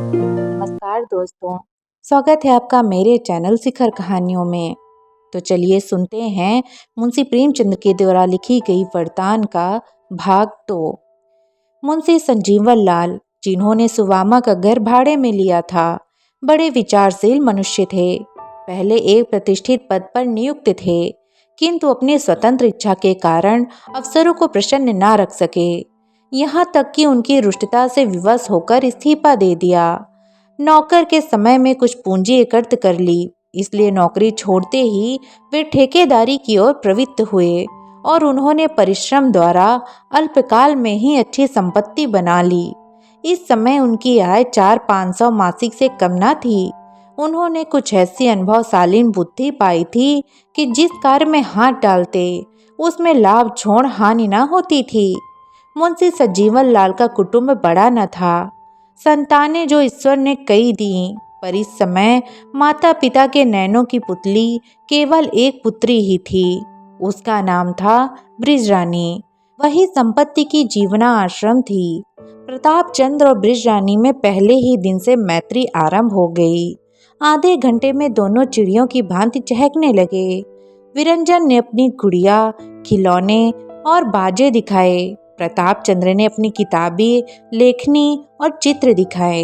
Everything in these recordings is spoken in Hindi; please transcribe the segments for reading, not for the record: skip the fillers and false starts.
नमस्कार दोस्तों। स्वागत है आपका मेरे चैनल शिखर कहानियों में। तो चलिए सुनते हैं मुंशी प्रेमचंद के द्वारा लिखी गई वरदान का भाग 2। मुंशी संजीवन लाल, जिन्होंने सुवामा का घर भाड़े में लिया था, बड़े विचारशील मनुष्य थे। पहले एक प्रतिष्ठित पद पर नियुक्त थे, किंतु अपनी स्वतंत्र इच्छा के कारण अफसरों को प्रसन्न न रख सके। यहाँ तक कि उनकी रुष्टता से विवश होकर इस्तीफा दे दिया। नौकर के समय में कुछ पूंजी एकत्र कर ली, इसलिए नौकरी छोड़ते ही वे ठेकेदारी की ओर प्रवृत्त हुए और उन्होंने परिश्रम द्वारा अल्पकाल में ही अच्छी संपत्ति बना ली। इस समय उनकी आय 400-500 मासिक से कम न थी। उन्होंने कुछ ऐसी अनुभवशालीन बुद्धि पाई थी कि जिस कार्य में हाथ डालते उसमें लाभ छोड़ हानि न होती थी। मुंशी सजीवन लाल का कुटुंब बड़ा न था। संतानें जो ईश्वर ने कई दी, पर इस समय माता पिता के नैनों की पुतली केवल एक पुत्री ही थी। उसका नाम था बृजरानी। वही संपत्ति की जीवना आश्रम थी। प्रताप चंद्र और बृजरानी में पहले ही दिन से मैत्री आरंभ हो गई। आधे घंटे में दोनों चिड़ियों की भांति चहकने लगे। विरंजन ने अपनी गुड़िया, खिलौने और बाजे दिखाए। प्रताप चंद्र ने अपनी किताबें, लेखनी और चित्र दिखाए।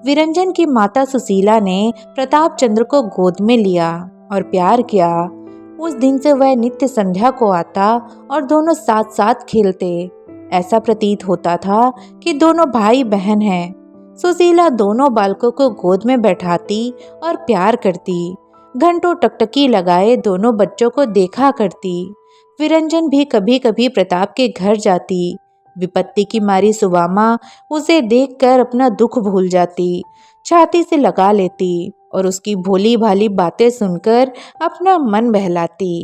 विरंजन की माता सुशीला ने प्रताप चंद्र को गोद में लिया और प्यार किया। उस दिन से वह नित्य संध्या को आता और दोनों साथ साथ खेलते। ऐसा प्रतीत होता था कि दोनों भाई बहन हैं। सुशीला दोनों बालकों को गोद में बैठाती और प्यार करती। घंटों टकटकी लगाए दोनों बच्चों को देखा करती। विरंजन भी कभी कभी प्रताप के घर जाती। विपत्ति की मारी सुवामा उसे देखकर अपना दुख भूल जाती, छाती से लगा लेती और उसकी भोली भाली बातें सुनकर अपना मन बहलाती।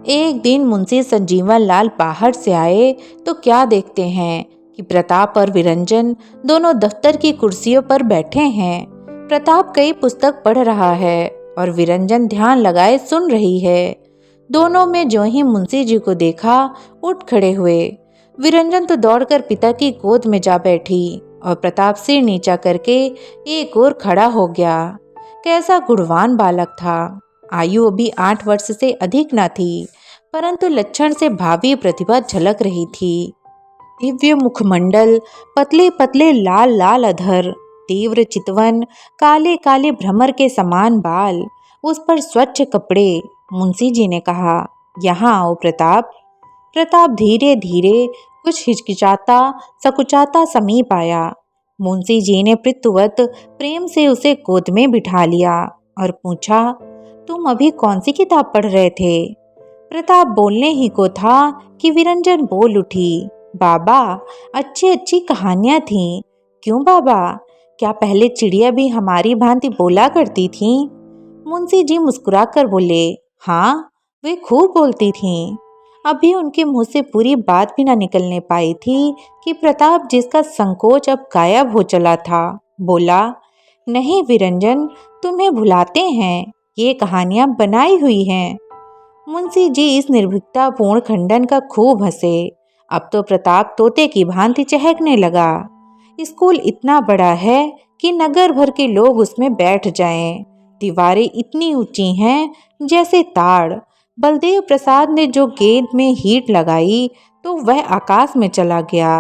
एक दिन मुंशी संजीवन लाल बाहर से आए तो क्या देखते हैं कि प्रताप और विरंजन दोनों दफ्तर की कुर्सियों पर बैठे हैं। प्रताप कई पुस्तक पढ़ रहा है और विरंजन ध्यान लगाए सुन रही है। दोनों में जो ही मुंशी जी को देखा, उठ खड़े हुए। विरंजन तो दौड़कर पिता की गोद में जा बैठी और प्रताप सिर नीचा करके एक ओर खड़ा हो गया। कैसा गुणवान बालक था। आयु अभी 8 वर्ष से अधिक न थी, परंतु लक्षण से भावी प्रतिभा झलक रही थी। दिव्य मुखमंडल, पतले पतले लाल लाल अधर, तीव्र चितवन, काले काले भ्रमर के समान बाल, उस पर स्वच्छ कपड़े। मुंशी जी ने कहा, यहाँ आओ प्रताप। प्रताप धीरे धीरे कुछ हिचकिचाता सकुचाता समीप आया। मुंशी जी ने पितृवत प्रेम से उसे गोद में बिठा लिया और पूछा, तुम अभी कौन सी किताब पढ़ रहे थे? प्रताप बोलने ही को था कि विरंजन बोल उठी, बाबा, अच्छी अच्छी कहानियां थीं। क्यों बाबा, क्या पहले चिड़िया भी हमारी भांति बोला करती थीं? मुंशी जी मुस्कुराकर बोले, हाँ, वे खूब बोलती थीं। अभी उनके मुंह से पूरी बात भी न निकलने पाई थी कि प्रताप, जिसका संकोच अब गायब हो चला था, बोला, नहीं विरंजन, तुम्हें भुलाते हैं, ये कहानियां बनाई हुई हैं। मुंशी जी इस निर्भीकतापूर्ण खंडन का खूब हंसे। अब तो प्रताप तोते की भांति चहकने लगा। स्कूल इतना बड़ा है कि नगर भर के लोग उसमें बैठ जाएं। दीवारें इतनी ऊंची हैं जैसे ताड़। बलदेव प्रसाद ने जो गेंद में हीट लगाई तो वह आकाश में चला गया।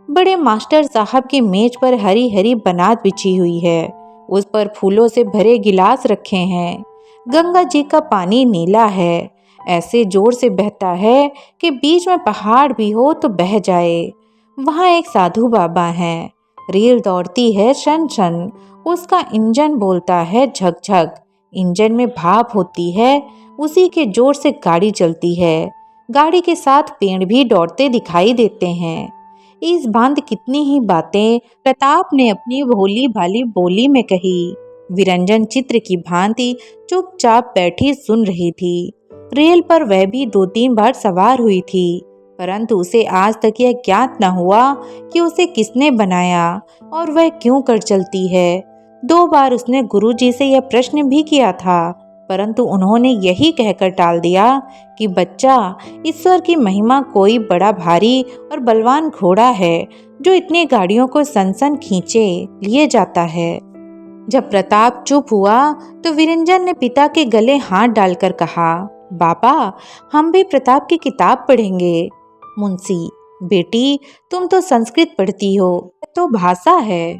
बड़े मास्टर साहब की मेज पर हरी हरी बनात बिछी हुई है। उस पर फूलों से भरे गिलास रखे हैं। गंगा जी का पानी नीला है, ऐसे जोर से बहता है कि बीच में पहाड़ भी हो तो बह जाए। वहाँ एक साधु बाबा हैं। रेल दौड़ती है शन शन, उसका इंजन बोलता है झक झक। इंजन में भाप होती है, उसी के जोर से गाड़ी चलती है। गाड़ी के साथ पेड़ भी दौड़ते दिखाई देते हैं। इस भांति कितनी ही बातें प्रताप ने अपनी भोली भाली बोली में कही। विरंजन चित्र की भांति चुपचाप बैठी सुन रही थी। रेल पर वह भी 2-3 बार सवार हुई थी, परंतु उसे आज तक यह ज्ञात न हुआ कि उसे किसने बनाया और वह क्यों कर चलती है। 2 बार उसने गुरुजी से यह प्रश्न भी किया था, परंतु उन्होंने यही कहकर टाल दिया कि बच्चा, ईश्वर की महिमा कोई बड़ा भारी और बलवान घोड़ा है जो इतनी गाड़ियों को सन खींचे लिए जाता है। जब प्रताप चुप हुआ तो विरंजन ने पिता के गले हाथ डालकर कहा, बाबा, हम भी प्रताप की किताब पढ़ेंगे। मुंशी, बेटी, तुम तो संस्कृत पढ़ती हो, तो भाषा है।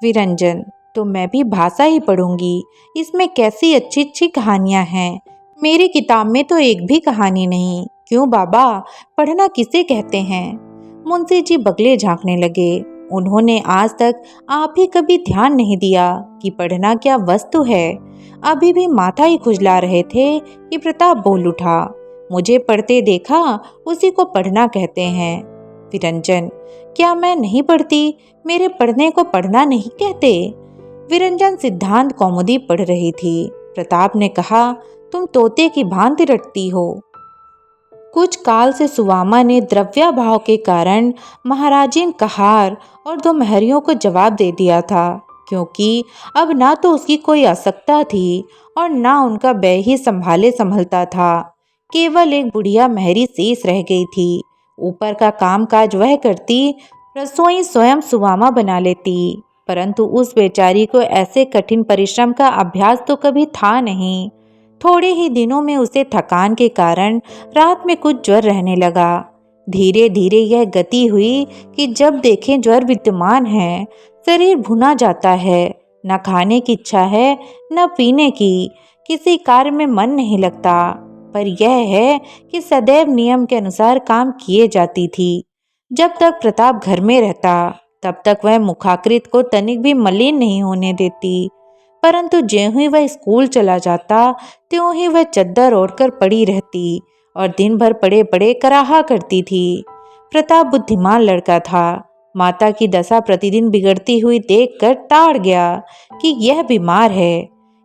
विरंजन, तो मैं भी भाषा ही पढ़ूंगी, इसमें कैसी अच्छी अच्छी कहानियां हैं। मेरी किताब में तो एक भी कहानी नहीं। क्यों बाबा, पढ़ना किसे कहते हैं? मुंशी जी बगले झांकने लगे। उन्होंने आज तक आप ही कभी ध्यान नहीं दिया कि पढ़ना क्या वस्तु है। अभी भी माथा ही खुजला रहे थे कि प्रताप बोल उठा, मुझे पढ़ते देखा, उसी को पढ़ना कहते हैं। विरंजन, क्या मैं नहीं पढ़ती? मेरे पढ़ने को पढ़ना नहीं कहते? विरंजन सिद्धांत कौमुदी पढ़ रही थी। प्रताप ने कहा, तुम तोते की भांति रटती हो। कुछ काल से सुवामा ने द्रव्याभाव के कारण महाराजीन कहार और दो महरियों को जवाब दे दिया था, क्योंकि अब ना तो उसकी कोई आवश्यकता थी और ना उनका व्यय ही संभाले संभलता था। केवल एक बुढ़िया महरी शेष रह गई थी। ऊपर का कामकाज वह करती, रसोई स्वयं सुवामा बना लेती, परंतु उस बेचारी को ऐसे कठिन परिश्रम का अभ्यास तो कभी था नहीं। थोड़े ही दिनों में उसे थकान के कारण रात में कुछ ज्वर रहने लगा। धीरे धीरे यह गति हुई कि जब देखें ज्वर विद्यमान है, शरीर भुना जाता है, न खाने की इच्छा है न पीने की, किसी कार्य में मन नहीं लगता। पर यह है कि सदैव नियम के अनुसार काम किए जाती थी। जब तक प्रताप घर में रहता तब तक वह मुखाकृत को तनिक भी मलिन नहीं होने देती, परंतु ज्यों ही वह स्कूल चला जाता त्यों ही वह चद्दर ओढ़कर पड़ी रहती और दिन भर पड़े पड़े कराहा करती थी। प्रताप बुद्धिमान लड़का था। माता की दशा प्रतिदिन बिगड़ती हुई देखकर ताड़ गया कि यह बीमार है।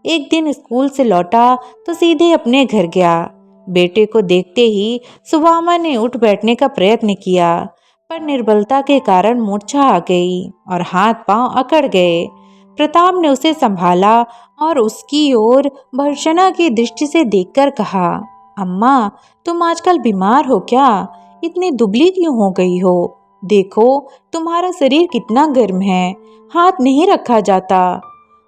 एक दिन स्कूल से लौटा तो सीधे अपने घर गया। बेटे को देखते ही सुवामा ने उठ बैठने का प्रयत्न किया, पर निर्बलता के कारण मूर्छा आ गई और हाथ पांव अकड़ गए। प्रताप ने उसे संभाला और उसकी ओर भर्त्सना की दृष्टि से देखकर कहा, अम्मा, तुम आजकल बीमार हो क्या? इतनी दुबली क्यों हो गई हो? देखो, तुम्हारा शरीर कितना गर्म है, हाथ नहीं रखा जाता।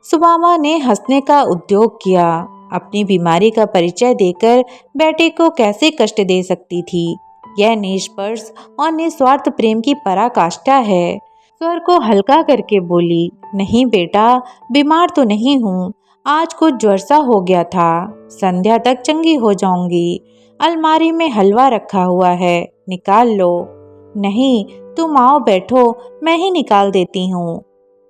सुबामा ने हंसने का उद्योग किया। अपनी बीमारी का परिचय देकर बेटे को कैसे कष्ट दे सकती थी? यह निष्पर्श और निस्वार्थ प्रेम की पराकाष्ठा है। स्वर को हल्का करके बोली, नहीं बेटा, बीमार तो नहीं हूँ। आज कुछ ज्वर सा हो गया था, संध्या तक चंगी हो जाऊंगी। अलमारी में हलवा रखा हुआ है, निकाल लो। नहीं, तुम आओ बैठो, मैं ही निकाल देती हूँ।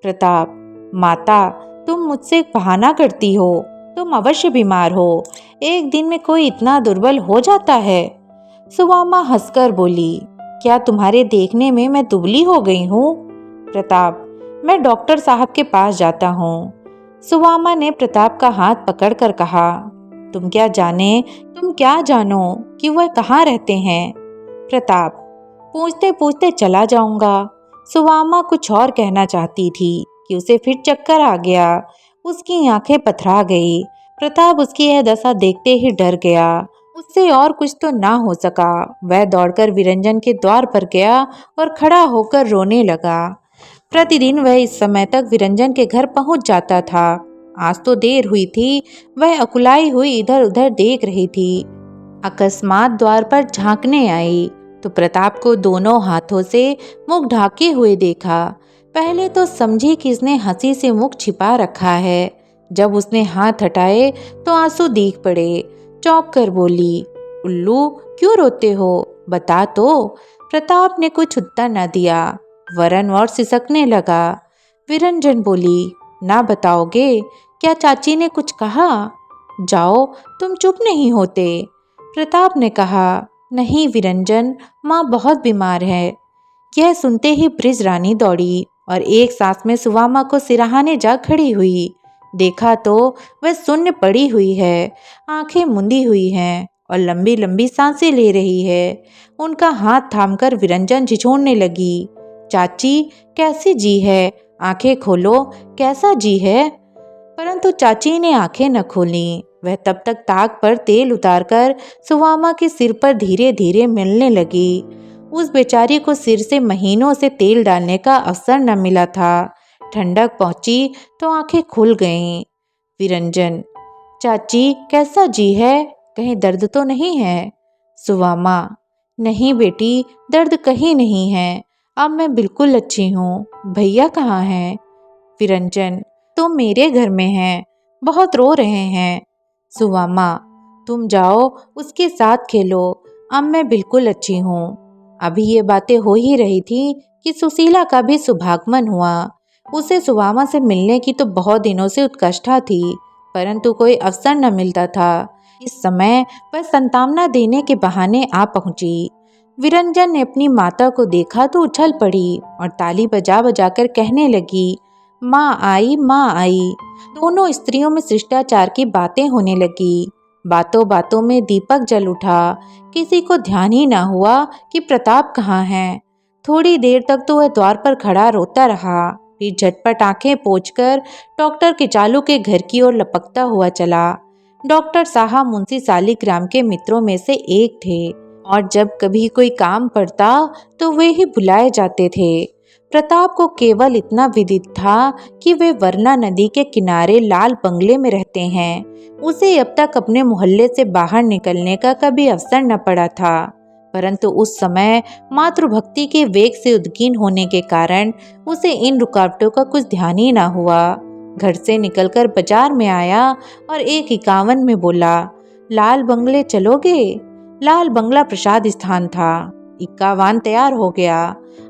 प्रताप, माता, तुम मुझसे बहाना करती हो, तुम अवश्य बीमार हो। एक दिन में कोई इतना दुर्बल हो जाता है? सुवामा हंसकर बोली, क्या तुम्हारे देखने में मैं दुबली हो गई हूँ? प्रताप, मैं डॉक्टर साहब के पास जाता हूँ। सुवामा ने प्रताप का हाथ पकड़कर कहा, तुम क्या जानो कि वह कहाँ रहते हैं? प्रताप, पूछते पूछते चला जाऊंगा। सुवामा कुछ और कहना चाहती थी कि उसे फिर चक्कर आ गया। उसकी आंखें पथरा गई। प्रताप उसकी यह दशा देखते ही डर गया। उससे और कुछ तो ना हो सका। वह दौड़कर विरंजन के द्वार पर गया और खड़ा होकर रोने लगा। प्रतिदिन वह इस समय तक विरंजन के घर पहुंच जाता था। आज तो देर हुई थी। वह अकुलाई हुई इधर उधर देख रही थी। अकस्मात द्वार पर झांकने आई तो प्रताप को दोनों हाथों से मुख ढाके हुए देखा। पहले तो समझी कि इसने हंसी से मुख छिपा रखा है। जब उसने हाथ हटाए तो आंसू दिख पड़े। चौंक कर बोली, उल्लू, क्यों रोते हो? बता तो। प्रताप ने कुछ उत्तर न दिया, वरन और सिसकने लगा। विरंजन बोली, ना बताओगे? क्या चाची ने कुछ कहा? जाओ, तुम चुप नहीं होते। प्रताप ने कहा, नहीं विरंजन, माँ बहुत बीमार है। यह सुनते ही ब्रिज रानी दौड़ी और एक सांस में सुवामा को सिरहाने जा खड़ी हुई। देखा तो वह शून्य पड़ी हुई है, आंखें मुंदी हुई हैं और लंबी लंबी सांसें ले रही है। उनका हाथ थामकर विरंजन झिझोड़ने लगी, चाची, कैसी जी है? आंखें खोलो, कैसा जी है? परंतु चाची ने आंखें न खोली। वह तब तक ताक पर तेल उतारकर सुवामा के सिर पर धीरे धीरे मलने लगी। उस बेचारी को सिर से महीनों से तेल डालने का अवसर न मिला था। ठंडक पहुंची तो आंखें खुल गईं। विरंजन, चाची कैसा जी है, कहीं दर्द तो नहीं है? सुवामा, नहीं बेटी, दर्द कहीं नहीं है, अब मैं बिल्कुल अच्छी हूँ। भैया कहाँ हैं? विरंजन, तो मेरे घर में हैं, बहुत रो रहे हैं। सुवामा, तुम जाओ उसके साथ खेलो, अब मैं बिल्कुल अच्छी हूँ। अभी ये बातें हो ही रही थी कि सुशीला का भी शुभागमन हुआ। उसे सुवामा से मिलने की तो बहुत दिनों से उत्कंठा थी, परंतु कोई अवसर न मिलता था। इस समय वह संतावना देने के बहाने आ पहुंची। विरंजन ने अपनी माता को देखा तो उछल पड़ी और ताली बजा बजाकर कहने लगी, माँ आई, माँ आई। दोनों स्त्रियों में शिष्टाचार की बातें होने लगी। बातों बातों में दीपक जल उठा। किसी को ध्यान ही ना हुआ कि प्रताप कहाँ है। थोड़ी देर तक तो वह द्वार पर खड़ा रोता रहा, फिर झटपट आंखें पोंछकर डॉक्टर किचालू के घर की ओर लपकता हुआ चला। डॉक्टर साहब मुंशी सालिग्राम के मित्रों में से एक थे और जब कभी कोई काम पड़ता तो वे ही बुलाए जाते थे। प्रताप को केवल इतना विदित था कि वे वरना नदी के किनारे लाल बंगले में रहते हैं। उसे अब तक अपने मोहल्ले से बाहर निकलने का कभी अवसर न पड़ा था, परंतु उस समय मातृभक्ति के वेग से उद्गीन होने के कारण उसे इन रुकावटों का कुछ ध्यान ही ना हुआ। घर से निकलकर बाजार में आया और 1:51 में बोला, लाल बंगले चलोगे? लाल बंगला प्रसाद स्थान था। 51 तैयार हो गया।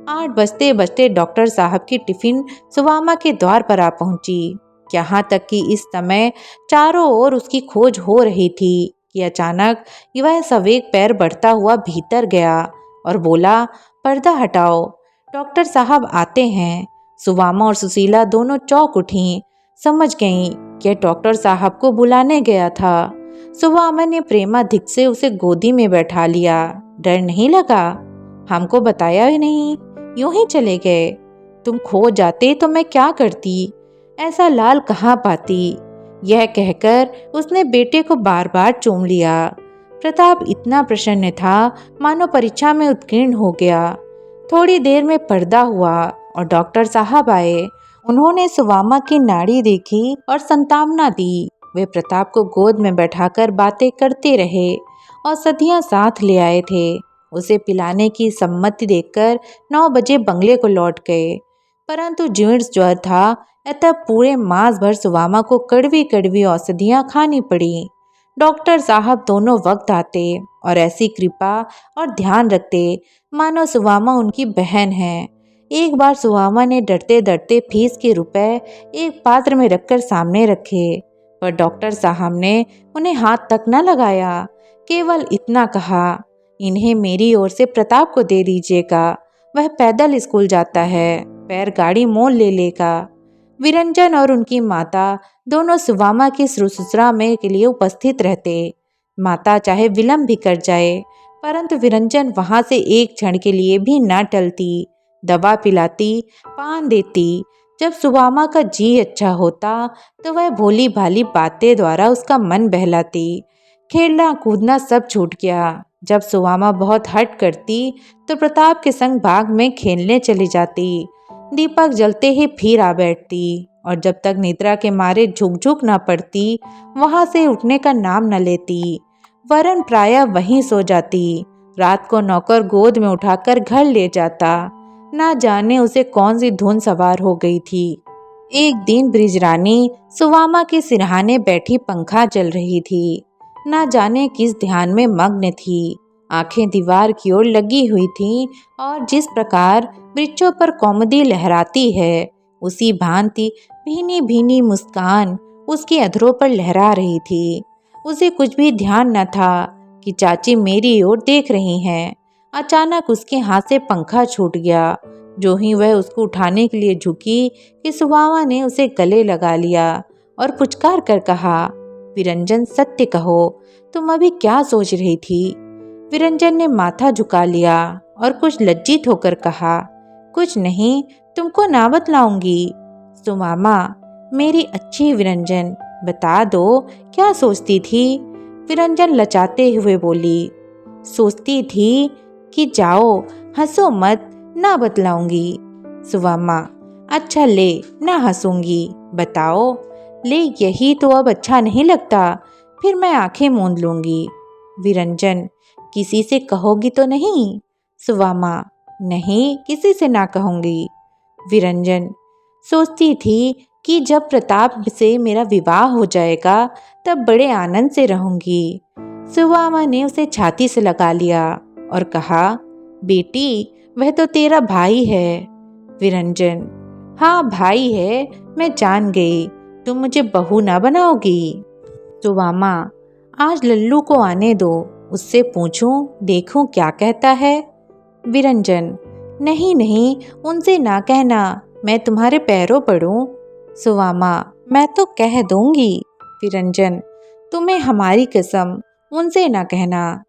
8 बजते बजते डॉक्टर साहब की टिफिन सुवामा के द्वार पर आ पहुंची। यहाँ तक कि इस समय चारों ओर उसकी खोज हो रही थी कि अचानक वह सवेग पैर बढ़ता हुआ भीतर गया और बोला, पर्दा हटाओ, डॉक्टर साहब आते हैं। सुवामा और सुशीला दोनों चौंक उठीं, समझ गईं कि डॉक्टर साहब को बुलाने गया था। सुवामा ने प्रेमाधिक से उसे गोदी में बैठा लिया। डर नहीं लगा? हमको बताया ही नहीं, यूं ही चले गए। तुम खो जाते तो मैं क्या करती, ऐसा लाल कहाँ पाती। यह कहकर उसने बेटे को बार बार चूम लिया। प्रताप इतना प्रसन्न था मानो परीक्षा में उत्तीर्ण हो गया। थोड़ी देर में पर्दा हुआ और डॉक्टर साहब आए। उन्होंने सुवामा की नाड़ी देखी और संतावना दी। वे प्रताप को गोद में बैठाकर बातें करते रहे। औषधियाँ साथ ले आए थे। उसे पिलाने की सम्मति देकर 9 बजे बंगले को लौट गए, परंतु जीर्ण ज्वर था, अतः पूरे मास भर सुवामा को कड़वी कड़वी औषधियाँ खानी पड़ी। डॉक्टर साहब दोनों वक्त आते और ऐसी कृपा और ध्यान रखते मानो सुवामा उनकी बहन है। एक बार सुवामा ने डरते डरते फीस के रुपए एक पात्र में रखकर सामने रखे, पर डॉक्टर साहब ने उन्हें हाथ तक न लगाया। केवल इतना कहा, इन्हें मेरी ओर से प्रताप को दे दीजिएगा, वह पैदल स्कूल जाता है, पैर गाड़ी मोल ले लेगा। विरंजन और उनकी माता दोनों सुवामा की शुश्रूषा में के लिए उपस्थित रहते। माता चाहे विलंब भी कर जाए, परंतु विरंजन वहां से एक क्षण के लिए भी न टलती। दवा पिलाती, पान देती। जब सुवामा का जी अच्छा होता तो वह भोली भाली बातें द्वारा उसका मन बहलाती। खेलना कूदना सब छूट गया। जब सुवामा बहुत हट करती तो प्रताप के संग बाग में खेलने चली जाती। दीपक जलते ही फिर आ बैठती और जब तक निद्रा के मारे झुक झुक न पड़ती वहां से उठने का नाम न लेती, वरन प्रायः वहीं सो जाती। रात को नौकर गोद में उठाकर घर ले जाता। ना जाने उसे कौन सी धुन सवार हो गई थी। एक दिन बृजरानी सुवामा के सिरहाने बैठी पंखा चल रही थी। ना जाने किस ध्यान में मग्न थी। आंखें दीवार की ओर लगी हुई थीं और जिस प्रकार वृक्षों पर कौमुदी लहराती है उसी भांति भीनी भीनी मुस्कान उसके अधरों पर लहरा रही थी। उसे कुछ भी ध्यान न था कि चाची मेरी ओर देख रही हैं। अचानक उसके हाथ से पंखा छूट गया। जो ही वह उसको उठाने के लिए झुकी कि सुवामा ने उसे गले लगा लिया और पुचकार कर कहा, विरंजन सत्य कहो, तुम अभी क्या सोच रही थी? विरंजन ने माथा झुका लिया और कुछ लज्जित होकर कहा, कुछ नहीं, तुमको ना बतलाऊंगी। सुमामा, मेरी अच्छी विरंजन, बता दो क्या सोचती थी? विरंजन लजाते हुए बोली। सोचती थी कि जाओ हंसो मत, ना बतलाऊंगी। सुवामा, अच्छा ले, ना हंसूंगी, बताओ। ले यही तो अब अच्छा नहीं लगता, फिर मैं आंखें मूंद लूंगी। विरंजन, किसी से कहोगी तो नहीं? सुवामा, नहीं, किसी से ना कहूंगी। विरंजन, सोचती थी कि जब प्रताप से मेरा विवाह हो जाएगा तब बड़े आनंद से रहूंगी। सुवामा ने उसे छाती से लगा लिया और कहा, बेटी वह तो तेरा भाई है। विरंजन, हाँ भाई है, मैं जान गई, तुम मुझे बहू ना बनाओगी। सुवामा, आज लल्लू को आने दो, उससे पूछूं, देखूं क्या कहता है। विरंजन, नहीं नहीं, उनसे ना कहना, मैं तुम्हारे पैरों पड़ूं। सुवामा, मैं तो कह दूंगी। विरंजन, तुम्हें हमारी कसम, उनसे ना कहना।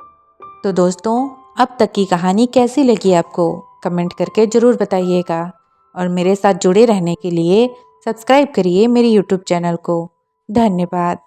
तो दोस्तों, अब तक की कहानी कैसी लगी आपको? कमेंट करके ज़रूर बताइएगा और मेरे साथ जुड़े रहने के लिए सब्सक्राइब करिए मेरे यूट्यूब चैनल को। धन्यवाद।